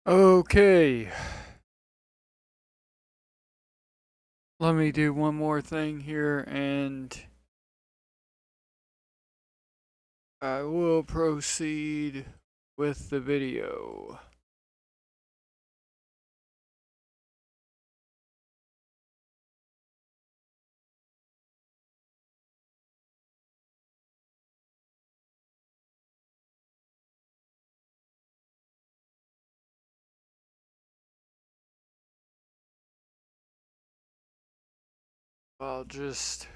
Okay, let me do one more thing here and I will proceed with the video. I'll just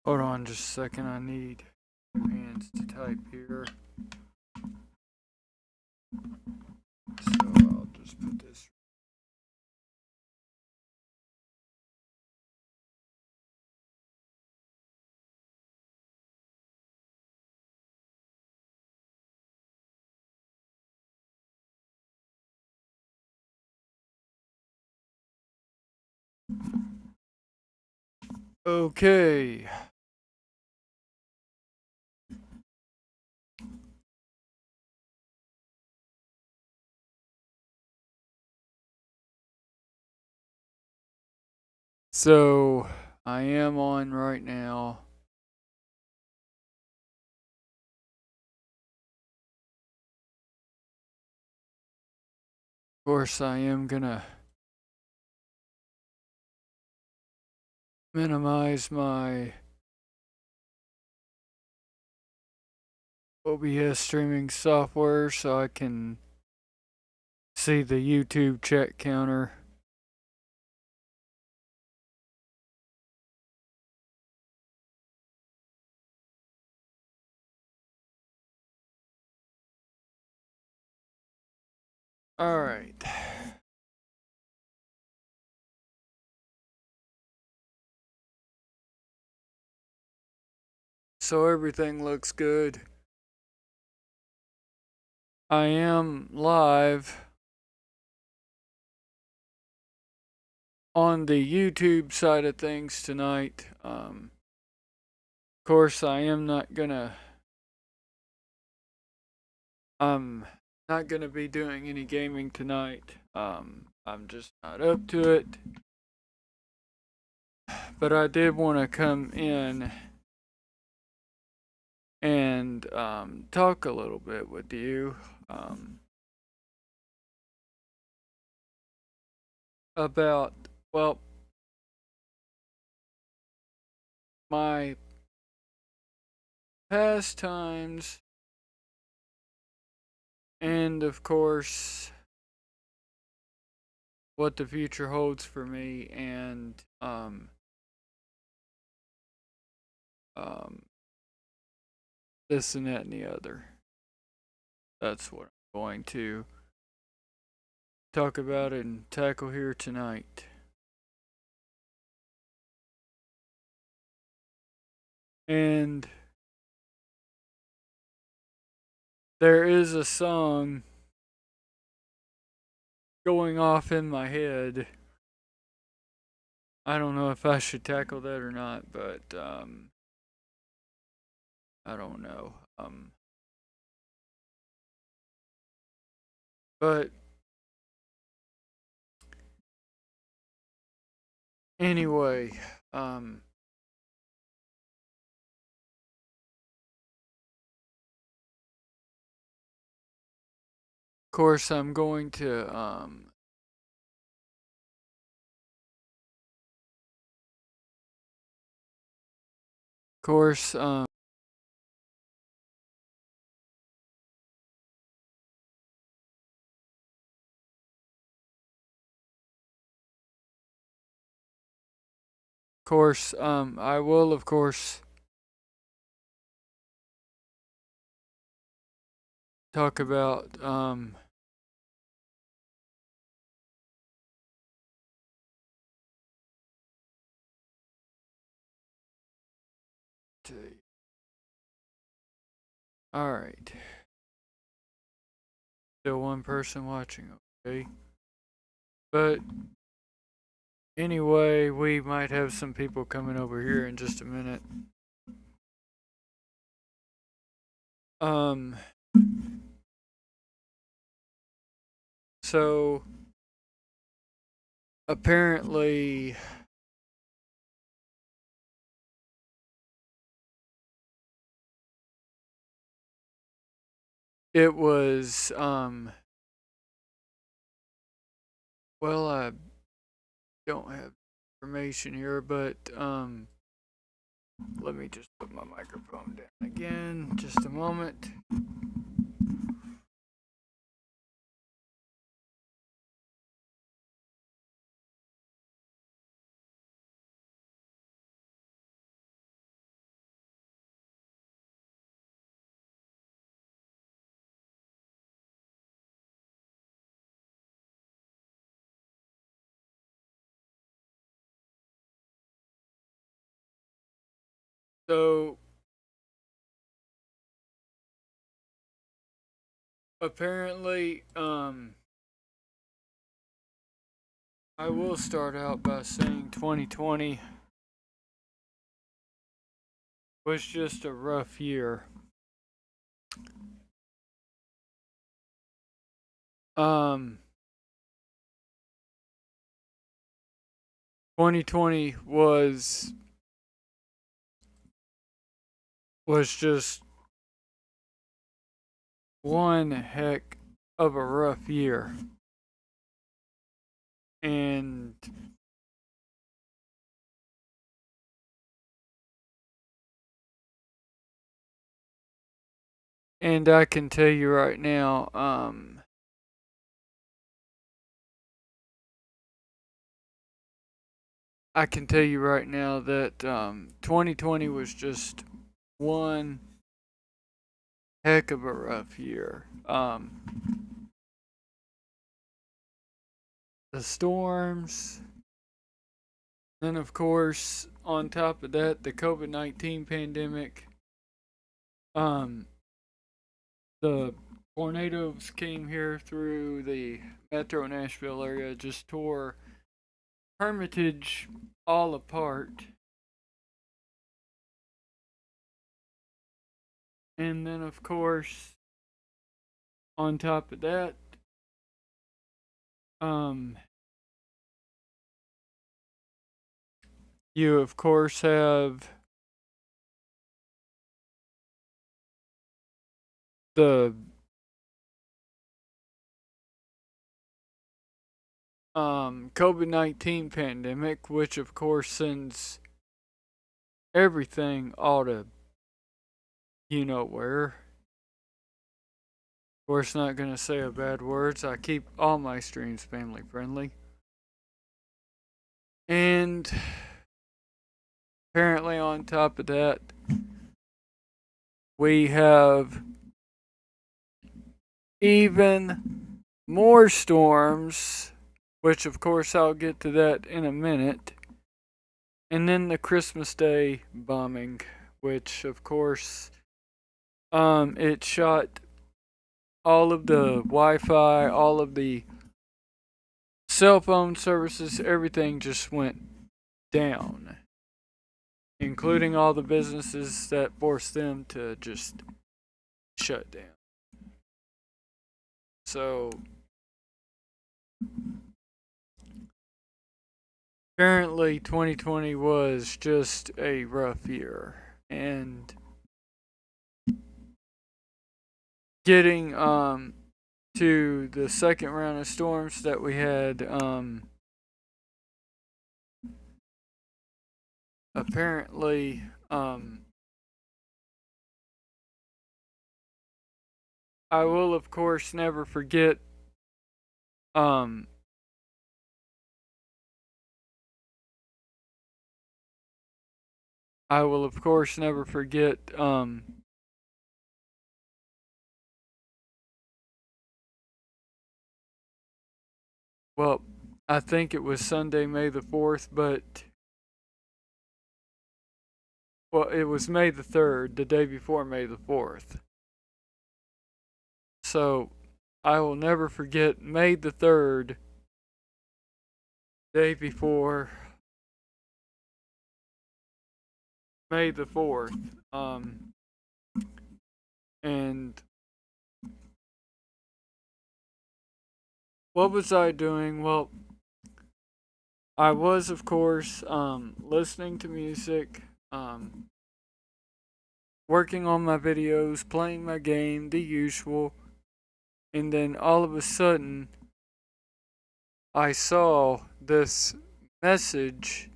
hold on just a second. I need hands to type here. So I'll just put this. Okay. So I am on right now. Of course, I am gonna minimize my OBS streaming software so I can see the YouTube chat counter. All right. So everything looks good. I am live on the YouTube side of things tonight. Of course, I'm not gonna be doing any gaming tonight. I'm just not up to it. But I did want to come in and talk a little bit with you about, well, my pastimes and, of course, what the future holds for me and this and that and the other. That's what I'm going to talk about and tackle here tonight. And there is a song going off in my head. I don't know if I should tackle that or not, but I don't know. But anyway, of course, I'm going to course, I will, of course, talk about all right. Still one person watching, okay? But anyway, we might have some people coming over here in just a minute. Um, so apparently it was well, I don't have information here, but let me just put my microphone down again. Just a moment. So apparently, I will start out by saying 2020 was just a rough year. Um, 2020 was just one heck of a rough year. And I can tell you right now, I can tell you right now that 2020 was just one heck of a rough year. The storms, then of course, on top of that, the COVID-19 pandemic. Um, the tornadoes came here through the metro Nashville area, just tore Hermitage all apart. And then, of course, on top of that, um, you of course have the COVID-19 pandemic, which of course sends everything all to you know where. Of course, not gonna say a bad words. I keep all my streams family friendly. And apparently, on top of that, we have even more storms, which of course I'll get to that in a minute. And then the Christmas Day bombing, which of course it shot all of the Wi-Fi, all of the cell phone services, everything just went down, including all the businesses that forced them to just shut down. So apparently 2020 was just a rough year, and getting to the second round of storms that we had, apparently I will of course never forget um I will of course never forget well, I think it was Sunday, May the 4th, but well, it was May the 3rd, the day before May the 4th. So I will never forget May the 3rd day before May the 4th. And what was I doing? Well, I was, of course, listening to music, working on my videos, playing my game, the usual. And then all of a sudden, I saw this message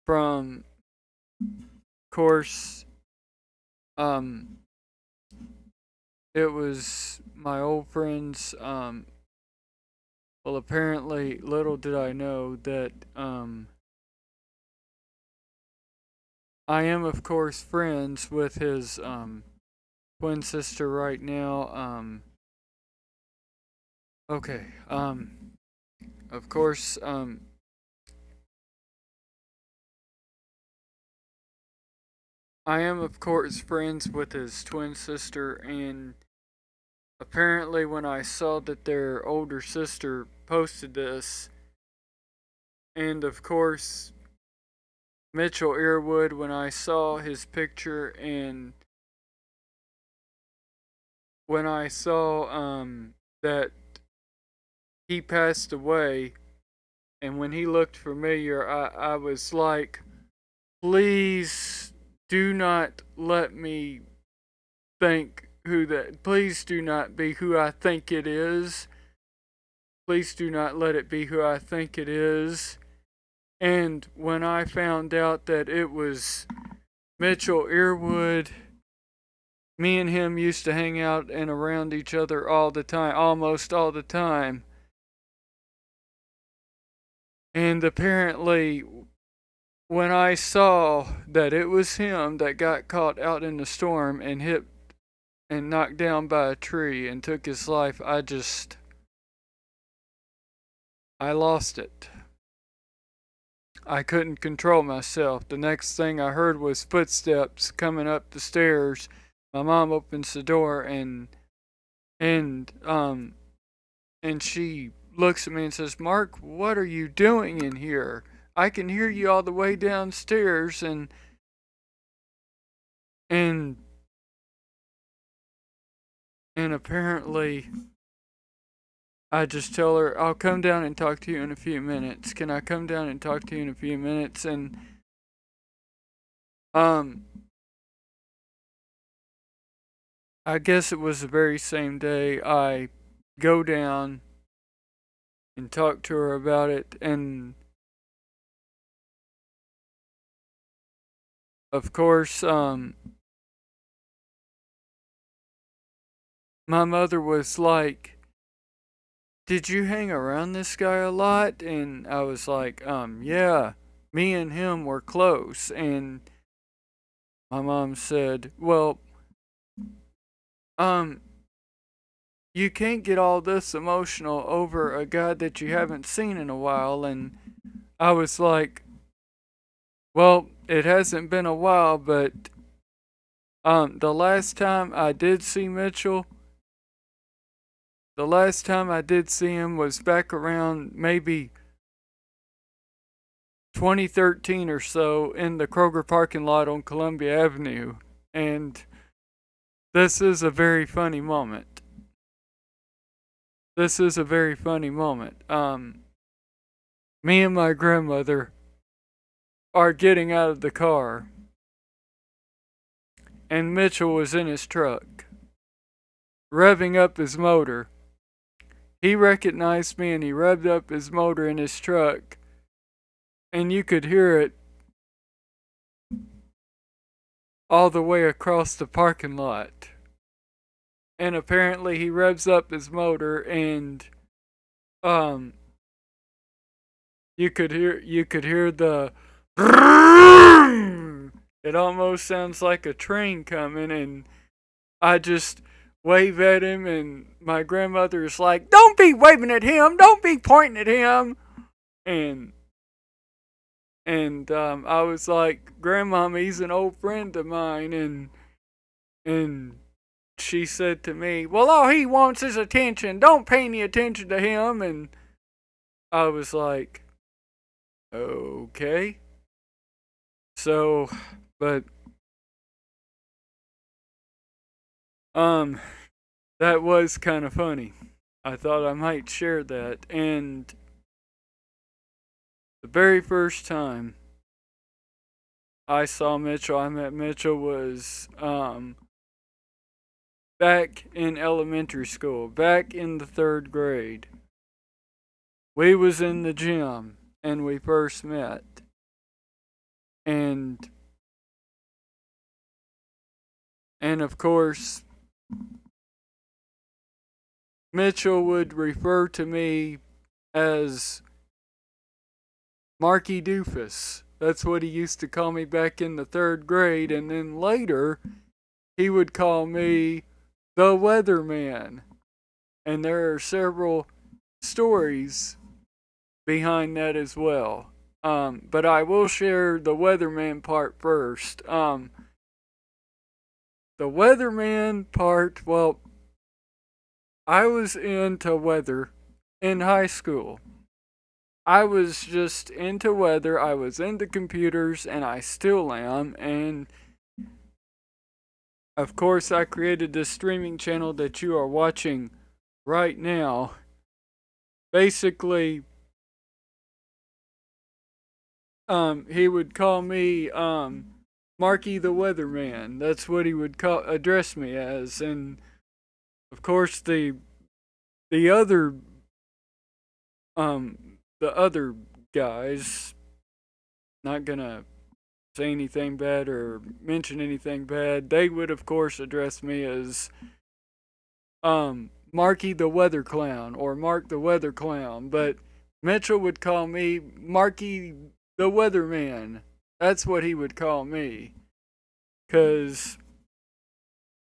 from, of course, it was my old friends. Well, apparently, little did I know that I am, of course, friends with his twin sister right now. Okay. Of course, I am, of course, friends with his twin sister, and apparently, when I saw that their older sister posted this, and of course, Mitchell Earwood, when I saw his picture, and when I saw that he passed away, and when he looked familiar, I was like, please do not let me think who that. Please do not be who I think it is. Please do not let it be who I think it is. And when I found out that it was Mitchell Earwood, me and him used to hang out and around each other all the time, almost all the time. And apparently, when I saw that it was him that got caught out in the storm and hit and knocked down by a tree and took his life, I lost it. I couldn't control myself. The next thing I heard was footsteps coming up the stairs. My mom opens the door and she looks at me and says, "Mark, what are you doing in here? I can hear you all the way downstairs." And apparently, I just tell her, "I'll come down and talk to you in a few minutes. Can I come down and talk to you in a few minutes?" And I guess it was the very same day I go down and talk to her about it, and of course, my mother was like, "Did you hang around this guy a lot?" And I was like, "Yeah, me and him were close." And my mom said, "Well, you can't get all this emotional over a guy that you haven't seen in a while." And I was like, "Well, it hasn't been a while, but the last time I did see Mitchell, the last time I did see him was back around maybe 2013 or so in the Kroger parking lot on Columbia Avenue." And this is a very funny moment. This is a very funny moment. Me and my grandmother are getting out of the car, and Mitchell was in his truck, revving up his motor. He recognized me and he revved up his motor in his truck, and you could hear it all the way across the parking lot. And apparently he revs up his motor, and you could hear the it almost sounds like a train coming. And I just wave at him, and my grandmother is like, "Don't be waving at him, don't be pointing at him." And I was like, "Grandmama, he's an old friend of mine." And she said to me, "Well, all he wants is attention. Don't pay any attention to him." And I was like, okay. So, but, um, that was kind of funny. I thought I might share that. And the very first time I saw Mitchell, I met Mitchell was, back in elementary school, back in the 3rd grade. We was in the gym and we first met. And of course, Mitchell would refer to me as Marky Doofus. That's what he used to call me back in the 3rd grade. And then later, he would call me the Weatherman. And there are several stories behind that as well. But I will share the Weatherman part first. The Weatherman part, well, I was into weather in high school. I was just into weather, I was into computers, and I still am. And of course, I created this streaming channel that you are watching right now. Basically, he would call me Marky the Weatherman. That's what he would address me as. And of course, the other the other guys, not gonna say anything bad or mention anything bad, they would of course address me as Marky the Weather Clown or Mark the Weather Clown, but Mitchell would call me Marky the Weatherman. That's what he would call me. 'Cause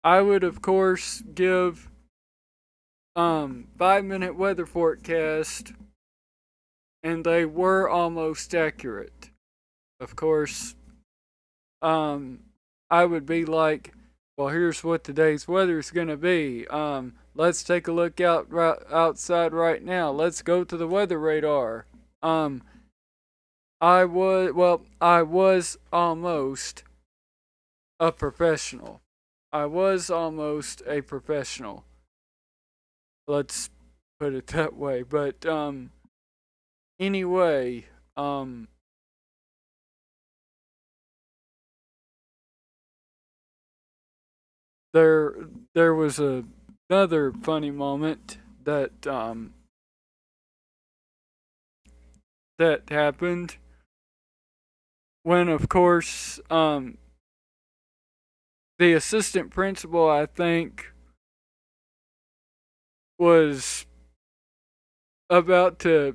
I would of course give 5-minute weather forecast, and they were almost accurate. Of course, I would be like, well, here's what today's weather is going to be. Let's take a look outside right now. Let's go to the weather radar. I was almost a professional. I was almost a professional. Let's put it that way. But anyway, there was another funny moment that that happened when, of course, the assistant principal, I think, was about to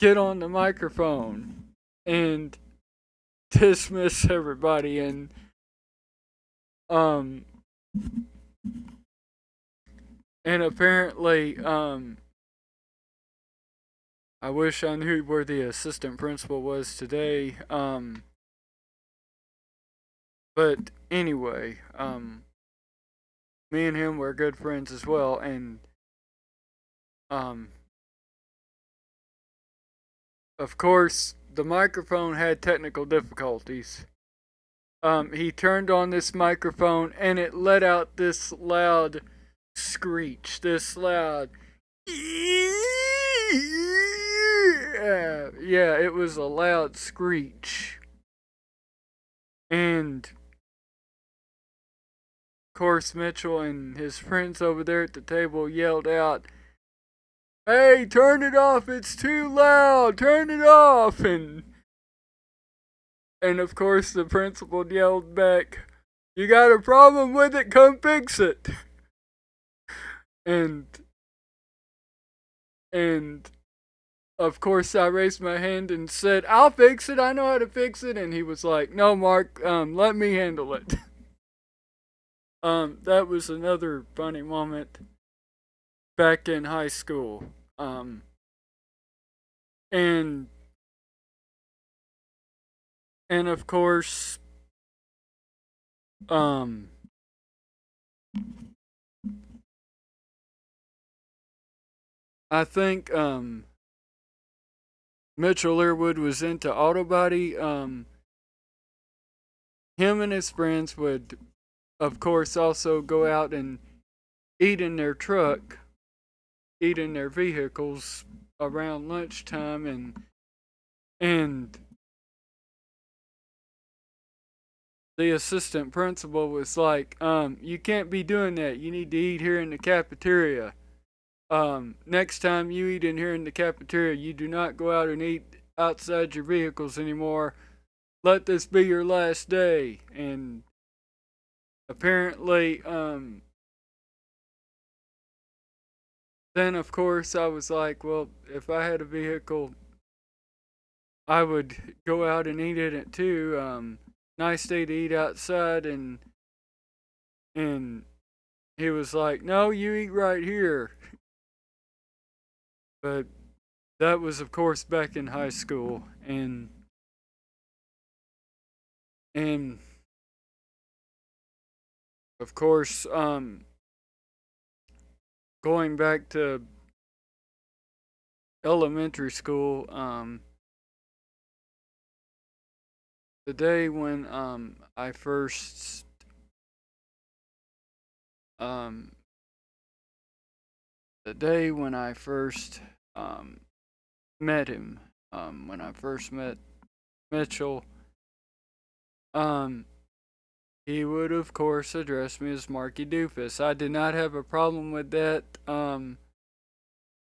get on the microphone and dismiss everybody. And apparently, I wish I knew where the assistant principal was today. But anyway, me and him were good friends as well. And of course, the microphone had technical difficulties. He turned on this microphone and it let out this loud screech, this loud, yeah, it was a loud screech. And of course, Mitchell and his friends over there at the table yelled out, "Hey, turn it off, it's too loud, turn it off." And of course the principal yelled back, "You got a problem with it? Come fix it." And of course I raised my hand and said, "I'll fix it, I know how to fix it." And he was like, "No, Mark, let me handle it." That was another funny moment back in high school. And of course, I think Mitchell Learwood was into auto body. Him and his friends would, of course, also go out and eat in their truck, eat in their vehicles around lunchtime, and the assistant principal was like, you can't be doing that. You need to eat here in the cafeteria. Next time you eat in here in the cafeteria, you do not go out and eat outside your vehicles anymore. Let this be your last day. And apparently, then of course I was like, well, if I had a vehicle, I would go out and eat in it too. Nice day to eat outside, and he was like, no, you eat right here. But that was, of course, back in high school, and of course, going back to elementary school, the day when I first um, the day when I first met him, when I first met Mitchell, um, he would of course address me as Marky Doofus. I did not have a problem with that. Of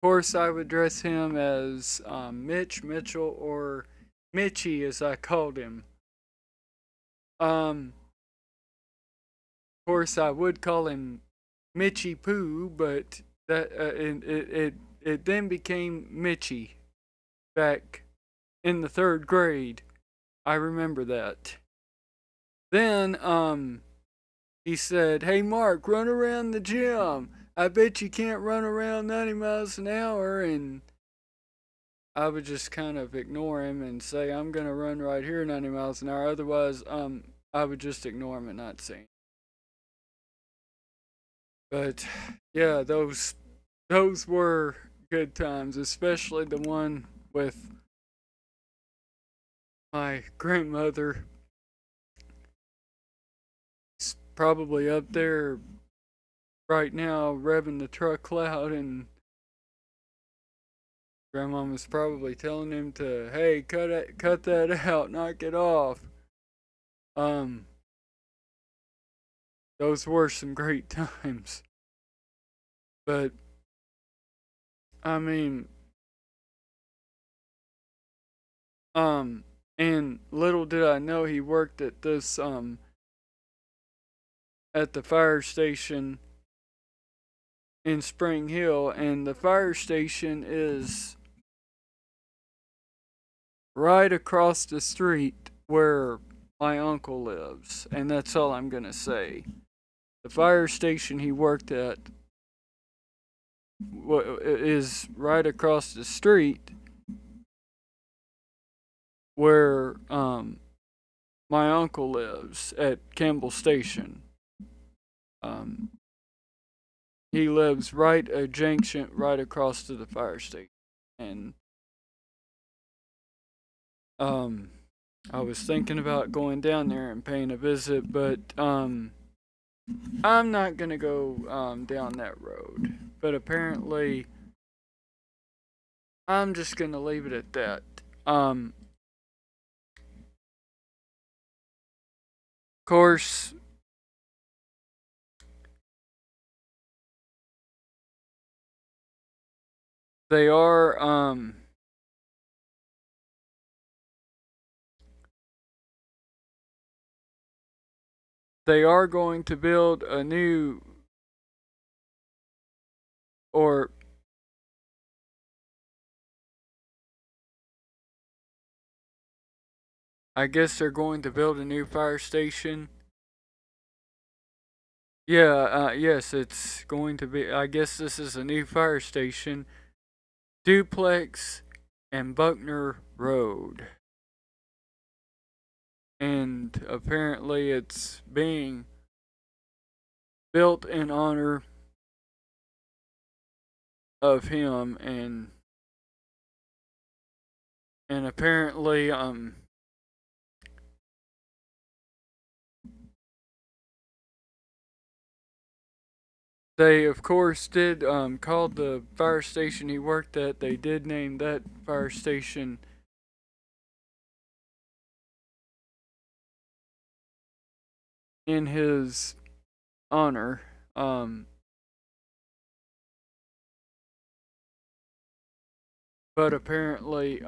course, I would address him as Mitch, Mitchell, or Mitchy, as I called him. Of course, I would call him Mitchy Poo, but that it then became Mitchy back in the third grade. I remember that. Then he said, "Hey Mark, run around the gym. I bet you can't run around 90 miles an hour." And I would just kind of ignore him and say, "I'm gonna run right here 90 miles an hour." Otherwise, I would just ignore him and not say anything. But yeah, those were good times, especially the one with my grandmother. It's probably up there right now revving the truck loud, and grandma was probably telling him to, hey, cut that out, knock it off. Um, those were some great times. But I mean, um, and little did I know he worked at this at the fire station in Spring Hill, and the fire station is right across the street where my uncle lives, and that's all I'm gonna say. The fire station he worked at is right across the street where my uncle lives at Campbell Station. Um, he lives right adjacent, right across to the fire station, and um, I was thinking about going down there and paying a visit, but I'm not gonna go down that road. But apparently, I'm just gonna leave it at that. Of course, they are going to build a new, or I guess they're going to build a new fire station. Yeah, yes, it's going to be. I guess this is a new fire station, Duplex and Buckner Road. And apparently it's being built in honor of him, and apparently they of course did call the fire station he worked at. They did name that fire station in his honor. But apparently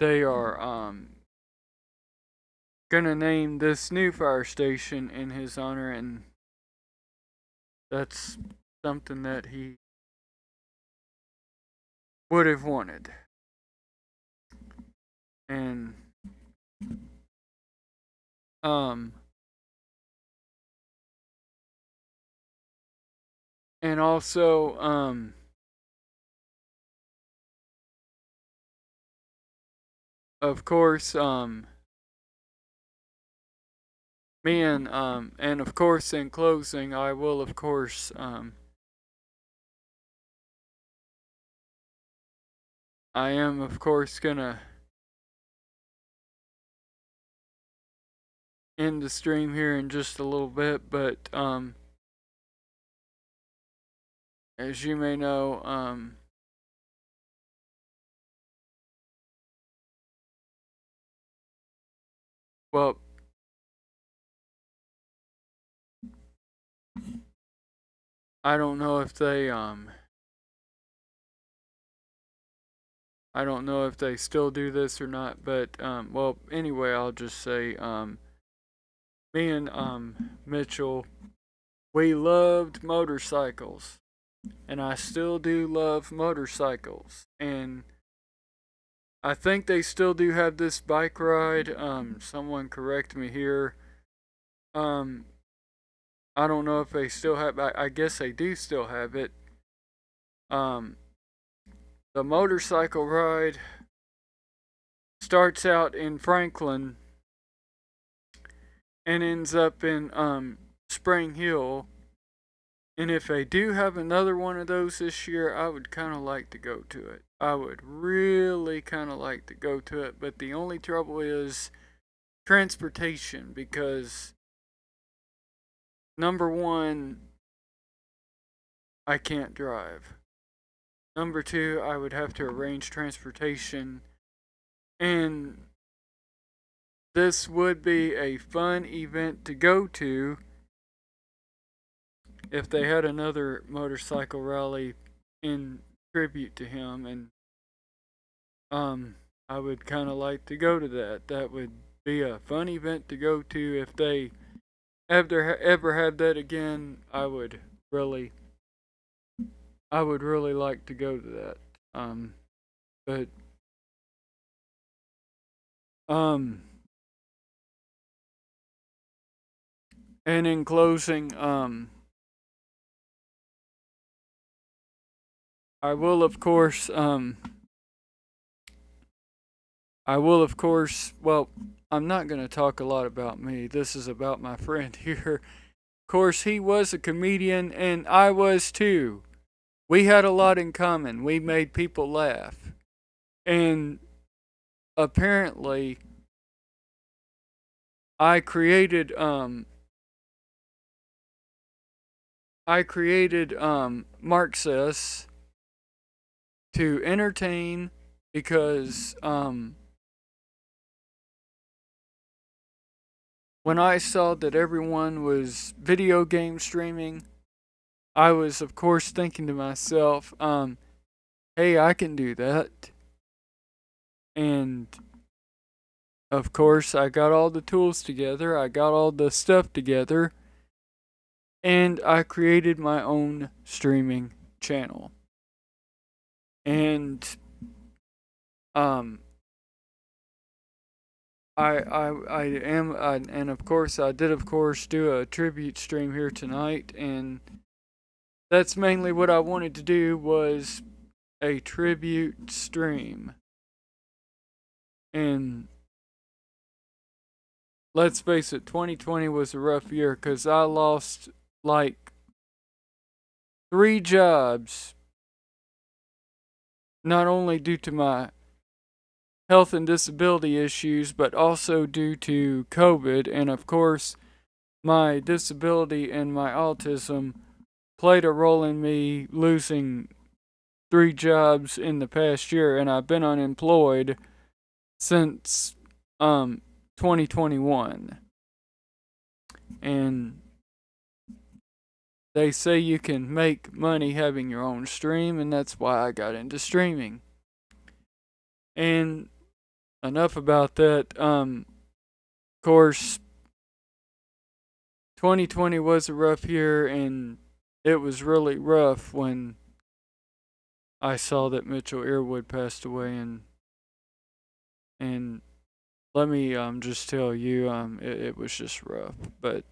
they are gonna name this new fire station in his honor, and that's something that he would have wanted. And um and also of course me and of course in closing I will of course I am of course gonna end the stream here in just a little bit, but as you may know, well, I don't know if they I don't know if they still do this or not, but well, anyway, I'll just say me and Mitchell, we loved motorcycles, and I still do love motorcycles, and I think they still do have this bike ride. Someone correct me here. Um, I don't know if they still have. I guess they do still have it. Um, the motorcycle ride starts out in Franklin and ends up in Spring Hill. And if they do have another one of those this year, I would kind of like to go to it. I would really kind of like to go to it, but the only trouble is transportation, because number one, I can't drive. Number two, I would have to arrange transportation, and this would be a fun event to go to if they had another motorcycle rally in tribute to him, and I would kind of like to go to that. That would be a fun event to go to. If they ever have that again, really I would really like to go to that. But and in closing, I will of course well, I'm not going to talk a lot about me. This is about my friend here. Of course, he was a comedian and I was too. We had a lot in common. We made people laugh. And apparently I created Mark Says to entertain, because when I saw that everyone was video game streaming, I was of course thinking to myself, hey, I can do that. And of course, I got all the tools together, I got all the stuff together, and I created my own streaming channel. And and of course I did of course do a tribute stream here tonight, and that's mainly what I wanted to do, was a tribute stream. And let's face it, 2020 was a rough year because I lost like 3 jobs, not only due to my health and disability issues, but also due to COVID. And of course, my disability and my autism played a role in me losing 3 jobs in the past year, and I've been unemployed since 2021. And they say you can make money having your own stream, and that's why I got into streaming. And enough about that. Of course, 2020 was a rough year, and it was really rough when I saw that Mitchell Earwood passed away. And let me just tell you, it was just rough. But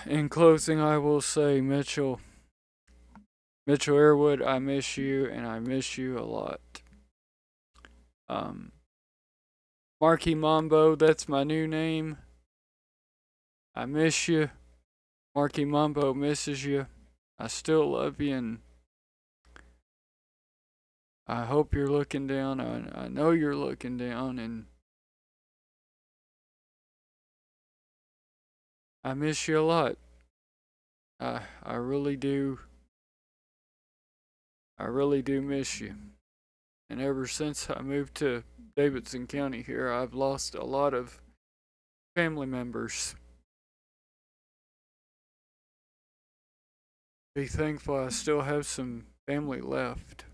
in closing, I will say, Mitchell Earwood, I miss you, and I miss you a lot. Marky Mambo, that's my new name. I miss you. Marky Mambo misses you. I still love you, and I hope you're looking down. I know you're looking down, and I miss you a lot. I really do. I really do miss you. And ever since I moved to Davidson County here, I've lost a lot of family members. Be thankful I still have some family left.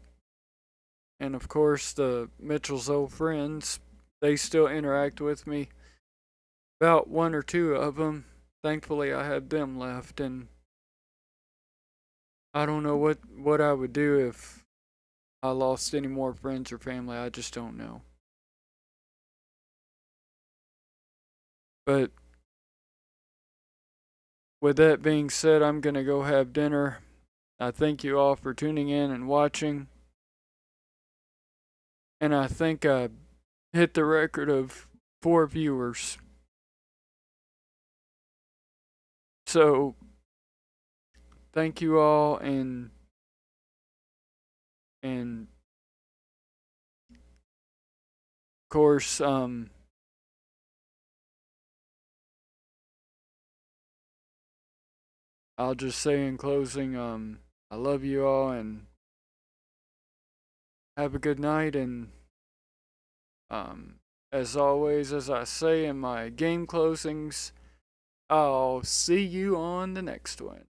And of course, the Mitchell's old friends, they still interact with me. About 1 or 2 of them. Thankfully, I had them left, and I don't know what I would do if I lost any more friends or family. I just don't know. But with that being said, I'm going to go have dinner. I thank you all for tuning in and watching. And I think I hit the record of 4 viewers. So, thank you all, and of course, I'll just say in closing, I love you all, and have a good night. And as always, as I say in my game closings, I'll see you on the next one.